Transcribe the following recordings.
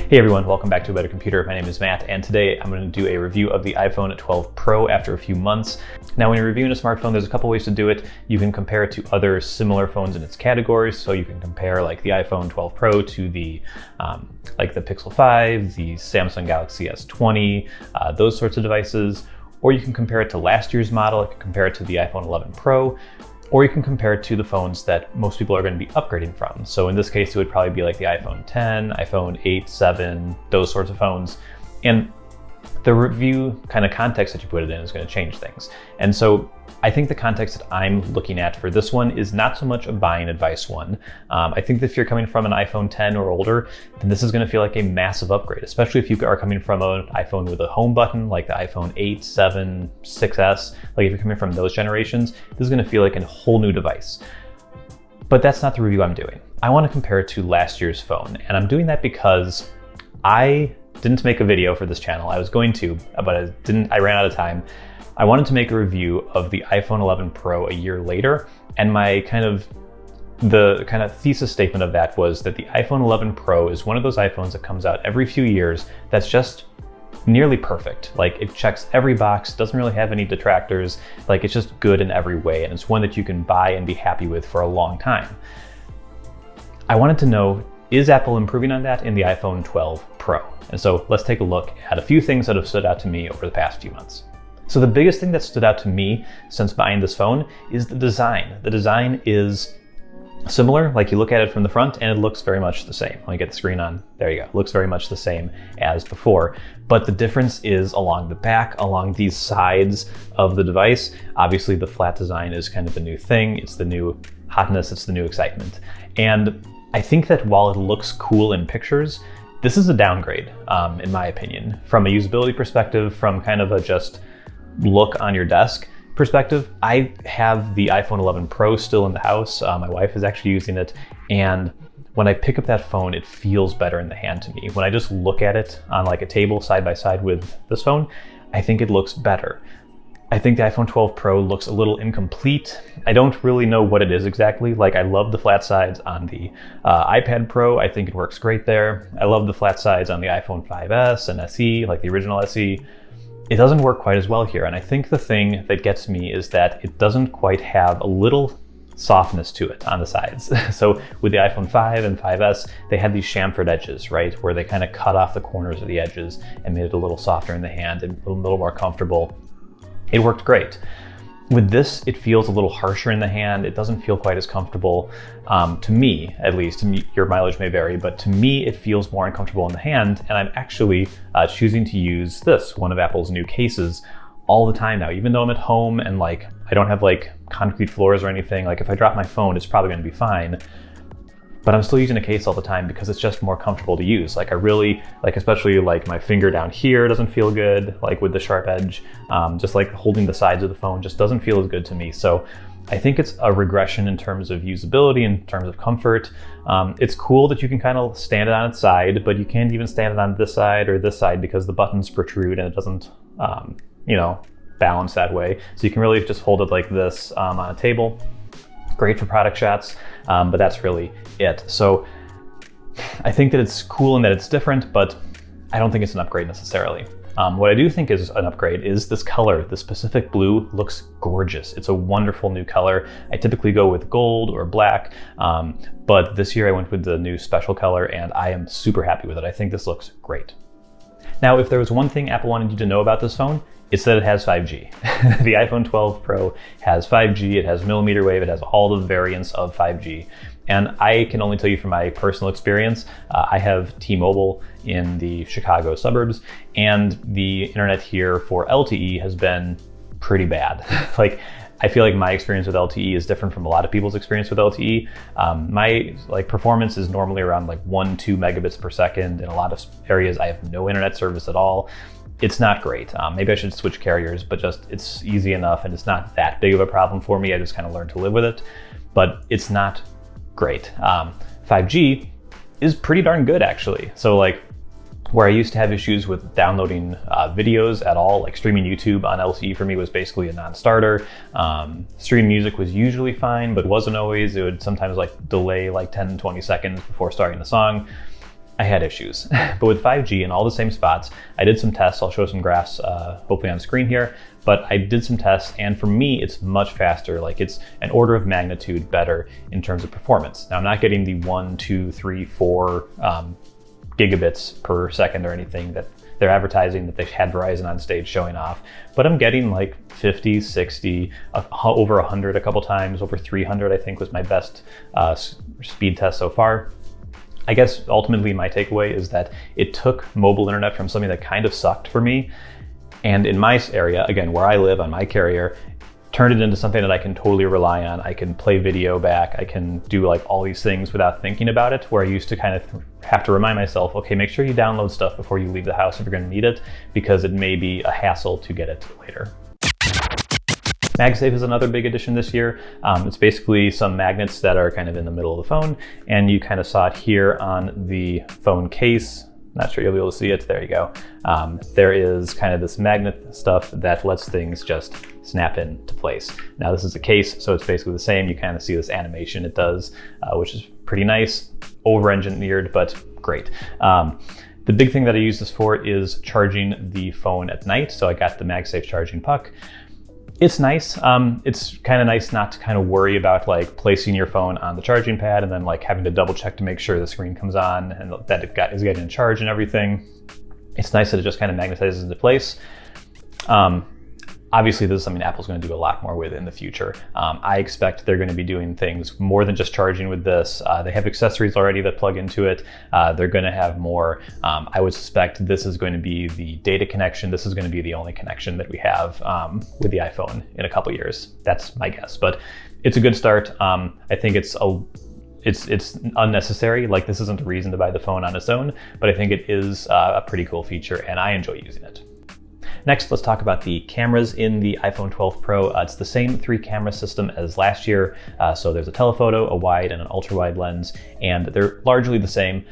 Hey everyone, welcome back to A Better Computer. My name is Matt, and today I'm going to do a review of the iPhone 12 Pro after a few months. Now, when you're reviewing a smartphone, there's a couple ways to do it. You can compare it to other similar phones in its categories. So you can compare like the iPhone 12 Pro to the like the Pixel 5, the Samsung Galaxy S20, those sorts of devices. Or you can compare it to last year's model. You can compare it to the iPhone 11 Pro. Or you can compare it to the phones that most people are going to be upgrading from. So in this case, it would probably be like the iPhone 10, iPhone 8, 7, those sorts of phones. And the review kind of context that you put it in is going to change things. And so I think the context that I'm looking at for this one is not so much a buying advice one. I think that if you're coming from an iPhone 10 or older, then this is going to feel like a massive upgrade, especially if you are coming from an iPhone with a home button like the iPhone 8, 7, 6S. Like if you're coming from those generations, this is going to feel like a whole new device. But that's not the review I'm doing. I want to compare it to last year's phone, and I'm doing that because I didn't make a video for this channel. I was going to, but I ran out of time. I wanted to make a review of the iPhone 11 Pro a year later, and the kind of thesis statement of that was that the iPhone 11 Pro is one of those iPhones that comes out every few years that's just nearly perfect. Like it checks every box, doesn't really have any detractors, like it's just good in every way, and it's one that you can buy and be happy with for a long time. I wanted to know, is Apple improving on that in the iPhone 12 Pro? And so let's take a look at a few things that have stood out to me over the past few months. So the biggest thing that stood out to me since buying this phone is the design. The design is similar, like you look at it from the front and it looks very much the same. Let me get the screen on. There you go. It looks very much the same as before. But the difference is along the back, along these sides of the device. Obviously the flat design is kind of the new thing. It's the new hotness. It's the new excitement. And I think that while it looks cool in pictures, this is a downgrade, in my opinion, from a usability perspective, from kind of a just look on your desk perspective. I have the iPhone 11 Pro still in the house. My wife is actually using it. And when I pick up that phone, it feels better in the hand to me. When I just look at it on like a table side by side with this phone, I think it looks better. I think the iPhone 12 Pro looks a little incomplete. I don't really know what it is exactly. Like I love the flat sides on the iPad Pro. I think it works great there. I love the flat sides on the iPhone 5S and SE, like the original SE. It doesn't work quite as well here. And I think the thing that gets me is that it doesn't quite have a little softness to it on the sides. So with the iPhone 5 and 5S, they had these chamfered edges, right? Where they kind of cut off the corners of the edges and made it a little softer in the hand and a little more comfortable. It worked great. With this, it feels a little harsher in the hand. It doesn't feel quite as comfortable, to me, at least. Your mileage may vary, but to me, it feels more uncomfortable in the hand. And I'm actually choosing to use this, one of Apple's new cases, all the time now. Even though I'm at home and like I don't have like concrete floors or anything, like if I drop my phone, it's probably going to be fine. But I'm still using a case all the time because it's just more comfortable to use. Like I really, like especially like my finger down here doesn't feel good, like with the sharp edge. Just like holding the sides of the phone just doesn't feel as good to me. So I think it's a regression in terms of usability, in terms of comfort. It's cool that you can kind of stand it on its side, but you can't even stand it on this side or this side because the buttons protrude and it doesn't, balance that way. So you can really just hold it like this on a table. Great for product shots, but that's really it. So I think that it's cool and that it's different, but I don't think it's an upgrade necessarily. What I do think is an upgrade is this color. The specific blue looks gorgeous. It's a wonderful new color. I typically go with gold or black, but this year I went with the new special color and I am super happy with it. I think this looks great. Now, if there was one thing Apple wanted you to know about this phone, it's that it has 5G. The iPhone 12 Pro has 5G, it has millimeter wave, it has all the variants of 5G. And I can only tell you from my personal experience, I have T-Mobile in the Chicago suburbs, and the internet here for LTE has been pretty bad. Like, I feel like my experience with LTE is different from a lot of people's experience with LTE. My performance is normally around 1-2 megabits per second. In a lot of areas, I have no internet service at all. It's not great. Maybe I should switch carriers, but it's easy enough and it's not that big of a problem for me. I just kind of learned to live with it, but it's not great. 5G is pretty darn good actually. So where I used to have issues with downloading videos at all, like streaming YouTube on LTE for me was basically a non-starter. Streaming music was usually fine, but wasn't always. It would sometimes delay 10, 20 seconds before starting the song. I had issues. But with 5G in all the same spots, I did some tests. I'll show some graphs hopefully on screen here, but I did some tests, and for me, it's much faster. Like, it's an order of magnitude better in terms of performance. Now, I'm not getting the 1, 2, 3, 4 gigabits per second or anything that they're advertising that they had Verizon on stage showing off, but I'm getting like 50, 60, over 100 a couple times, over 300 I think was my best speed test so far. I guess ultimately my takeaway is that it took mobile internet from something that kind of sucked for me, and in my area, again, where I live on my carrier, turned it into something that I can totally rely on. I can play video back. I can do like all these things without thinking about it, where I used to kind of have to remind myself, okay, make sure you download stuff before you leave the house if you're gonna need it, because it may be a hassle to get it later. MagSafe is another big addition this year. It's basically some magnets that are kind of in the middle of the phone, and you kind of saw it here on the phone case. Not sure you'll be able to see it. There you go. There is kind of this magnet stuff that lets things just snap into place. Now this is a case, so it's basically the same. You kind of see this animation it does, which is pretty nice, over-engineered, but great. The big thing that I use this for is charging the phone at night. So I got the MagSafe charging puck. It's nice. It's kind of nice not to kind of worry about like placing your phone on the charging pad and then like having to double check to make sure the screen comes on and that is getting in charge and everything. It's nice that it just kind of magnetizes into place. Obviously, this is something Apple's going to do a lot more with in the future. I expect they're going to be doing things more than just charging with this. They have accessories already that plug into it. They're going to have more. I would suspect this is going to be the data connection. This is going to be the only connection that we have with the iPhone in a couple years. That's my guess, but it's a good start. I think it's unnecessary. Like, this isn't a reason to buy the phone on its own, but I think it is a pretty cool feature, and I enjoy using it. Next, let's talk about the cameras in the iPhone 12 Pro. It's the same 3-camera system as last year. So there's a telephoto, a wide, and an ultra-wide lens, and they're largely the same.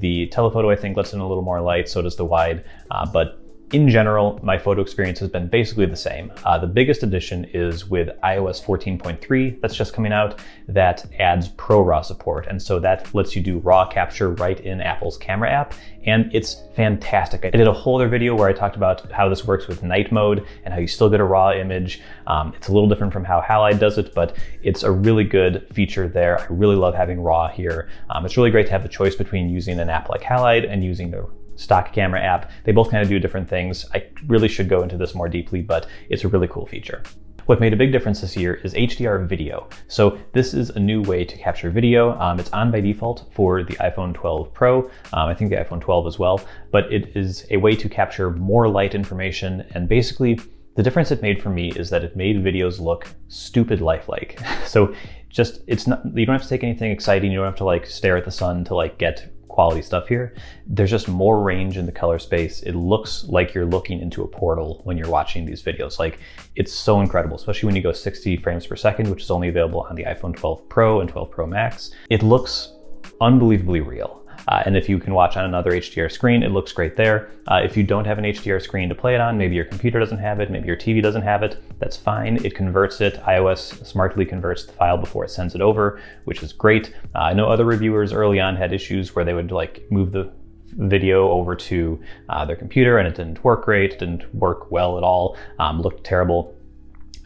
The telephoto, I think, lets in a little more light, so does the wide, but in general, my photo experience has been basically the same. The biggest addition is with iOS 14.3 that's just coming out that adds ProRAW support. And so that lets you do RAW capture right in Apple's camera app. And it's fantastic. I did a whole other video where I talked about how this works with night mode and how you still get a RAW image. It's a little different from how Halide does it, but it's a really good feature there. I really love having RAW here. It's really great to have the choice between using an app like Halide and using the stock camera app. They both kind of do different things. I really should go into this more deeply, but it's a really cool feature. What made a big difference this year is HDR video. So this is a new way to capture video. It's on by default for the iPhone 12 Pro. I think the iPhone 12 as well, but it is a way to capture more light information. And basically the difference it made for me is that it made videos look stupid lifelike. So just, it's not, you don't have to take anything exciting. You don't have to like stare at the sun to like get quality stuff here. There's just more range in the color space. It looks like you're looking into a portal when you're watching these videos. Like, it's so incredible, especially when you go 60 frames per second, which is only available on the iPhone 12 Pro and 12 Pro Max. It looks unbelievably real. And if you can watch on another HDR screen, it looks great there. If you don't have an HDR screen to play it on, maybe your computer doesn't have it, maybe your TV doesn't have it, that's fine. It converts it. iOS smartly converts the file before it sends it over, which is great. I know other reviewers early on had issues where they would like move the video over to their computer and it didn't work great, didn't work well at all, looked terrible.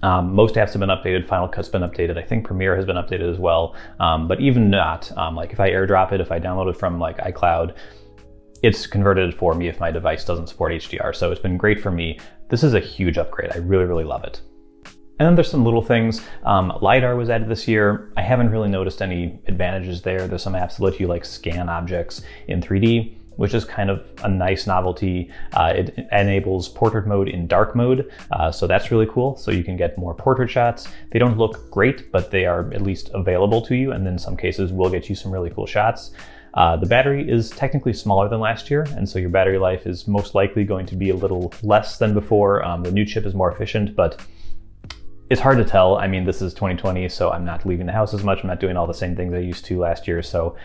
Most apps have been updated, Final Cut's been updated, I think Premiere has been updated as well, but even not, like if I airdrop it, if I download it from like iCloud, it's converted for me if my device doesn't support HDR, so it's been great for me. This is a huge upgrade, I really, really love it. And then there's some little things. LiDAR was added this year. I haven't really noticed any advantages there. There's some apps that let you like scan objects in 3D, which is kind of a nice novelty. It enables portrait mode in dark mode, so that's really cool. So you can get more portrait shots. They don't look great, but they are at least available to you, and in some cases will get you some really cool shots. The battery is technically smaller than last year, and so your battery life is most likely going to be a little less than before. The new chip is more efficient, but it's hard to tell. I mean, this is 2020, so I'm not leaving the house as much. I'm not doing all the same things I used to last year, so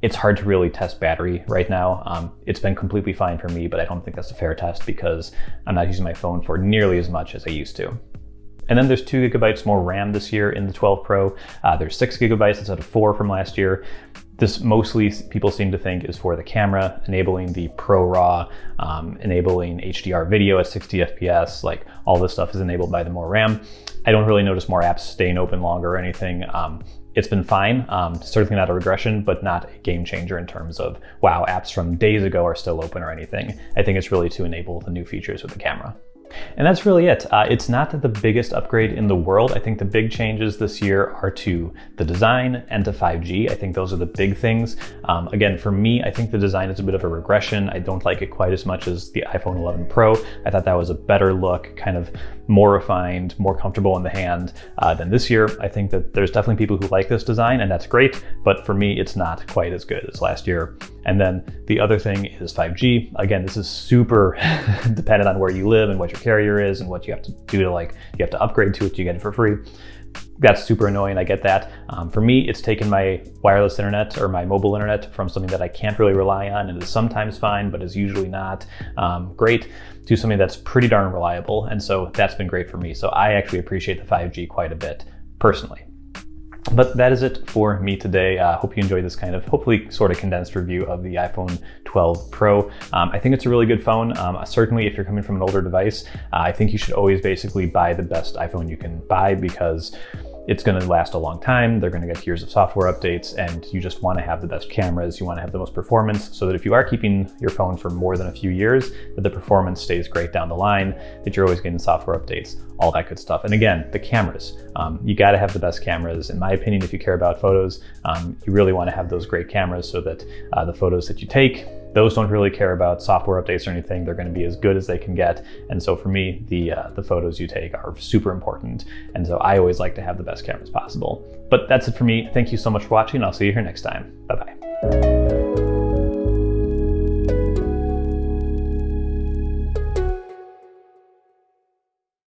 it's hard to really test battery right now. It's been completely fine for me, but I don't think that's a fair test because I'm not using my phone for nearly as much as I used to. And then there's 2 GB more RAM this year in the 12 Pro. There's 6 GB instead of 4 from last year. This mostly people seem to think is for the camera, enabling the Pro RAW, enabling HDR video at 60 FPS, like all this stuff is enabled by the more RAM. I don't really notice more apps staying open longer or anything. It's been fine, certainly not a regression, but not a game changer in terms of, wow, apps from days ago are still open or anything. I think it's really to enable the new features with the camera. And that's really it. It's not the biggest upgrade in the world. I think the big changes this year are to the design and to 5G. I think those are the big things. Again, for me, I think the design is a bit of a regression. I don't like it quite as much as the iPhone 11 Pro. I thought that was a better look, kind of more refined, more comfortable in the hand than this year. I think that there's definitely people who like this design, and that's great, but for me, it's not quite as good as last year. And then the other thing is 5G. Again, this is super dependent on where you live and what your carrier is and what you have to do to, like, you have to upgrade to it to get it for free. That's super annoying, I get that. For me, it's taken my wireless internet or my mobile internet from something that I can't really rely on and is sometimes fine, but is usually not great, to something that's pretty darn reliable. And so that's been great for me. So I actually appreciate the 5G quite a bit personally. But that is it for me today. Hope you enjoyed this kind of hopefully sort of condensed review of the iPhone 12 Pro. I think it's a really good phone. Certainly if you're coming from an older device, I think you should always basically buy the best iPhone you can buy, because it's going to last a long time. They're going to get years of software updates, and you just want to have the best cameras. You want to have the most performance, so that if you are keeping your phone for more than a few years, that the performance stays great down the line, that you're always getting software updates, all that good stuff. And again, the cameras, you got to have the best cameras. In my opinion, if you care about photos, you really want to have those great cameras, so that the photos that you take, those don't really care about software updates or anything. They're going to be as good as they can get. And so for me, the photos you take are super important. And so I always like to have the best cameras possible. But that's it for me. Thank you so much for watching. I'll see you here next time. Bye-bye.